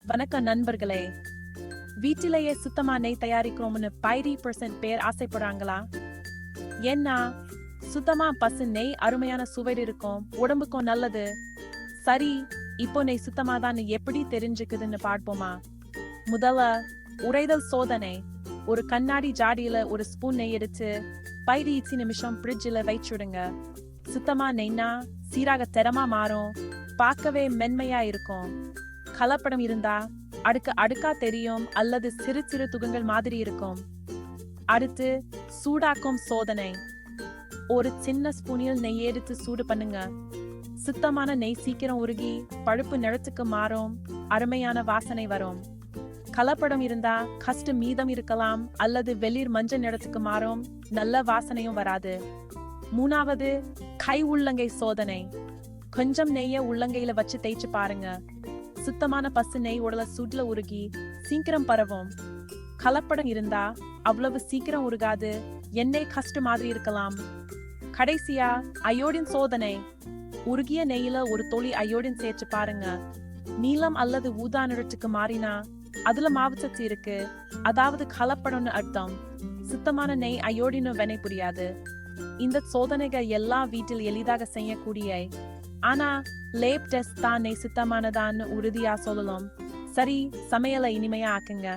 வணக்கம் நண்பர்களே. வீட்டிலேயே சுத்தமா நெய் தயாரிக்கிறோம்னு 50% பேர் ஆசைப்படுறாங்களா? ஏன்னா சுத்தமா பசு நெய் அருமையான சுவை இருக்கும், உடம்புக்கும் நல்லது. சரி, இப்போ நெய் சுத்தமாதான்னு எப்படி தெரிஞ்சுக்குதுன்னு பார்ப்போமா? முதல்ல உறைதல் சோதனை. ஒரு கண்ணாடி ஜாடியில ஒரு ஸ்பூன் நெய் எடுத்து 15 நிமிஷம் ஃப்ரிட்ஜில் வச்சுடுங்க. சுத்தமா நெய்னா சீராக தரமா மாறும், பார்க்கவே மென்மையா இருக்கும். கலப்படம் இருந்தா அடுக்கு அடுக்கா தெரியும் அல்லது சிறு சிறு துகங்கள் மாதிரி இருக்கும். அடுத்து சூடாக்கும் சோதனை. ஒரு சின்ன ஸ்பூனில் நெய் எடுத்து சூடு பண்ணுங்க. சுத்தமான நெய் சீக்கிரம் உருகி பழுப்பு நிறத்துக்கு மாறும், அருமையான வாசனை வரும். கலப்படம் இருந்தா கஷ்ட மீதம் இருக்கலாம் அல்லது வெளிர் மஞ்சள் நிறத்துக்கு மாறும், நல்ல வாசனையும் வராது. மூணாவது கை உள்ளங்கை சோதனை. கொஞ்சம் நெய்ய உள்ளங்கையில வச்சு தேய்ச்சு பாருங்க. சுத்தமான பசு நெய் உடல சூட்ல உருகி சீக்கிரம் பரவும். கலப்படம் இருந்தா அவ்வளவு சீக்கிரம் உருகாது, எண்ணெய் கஷ்ட மாதிரி இருக்கலாம். கடைசியா அயோடின் சோதனை. உருகிய நெய்யில ஒரு துளி அயோடின் சேர்த்து பாருங்க. நீலம் அல்லது ஊதா நிறத்துக்கு மாறினா அதுல மாவுச்சத்து இருக்கு, அதாவது கலப்படம்னு அர்த்தம். சுத்தமான நெய் அயோடின் வினை புரியாது. இந்த சோதனைகள் எல்லா வீட்டில் எளிதாக செய்யக்கூடிய, ஆனா லேப் டெஸ்ட் தான் நெய் சுத்தமானதான்னு உறுதியா சொல்லலாம். சரி, சமையலை இனிமையா ஆக்குங்க.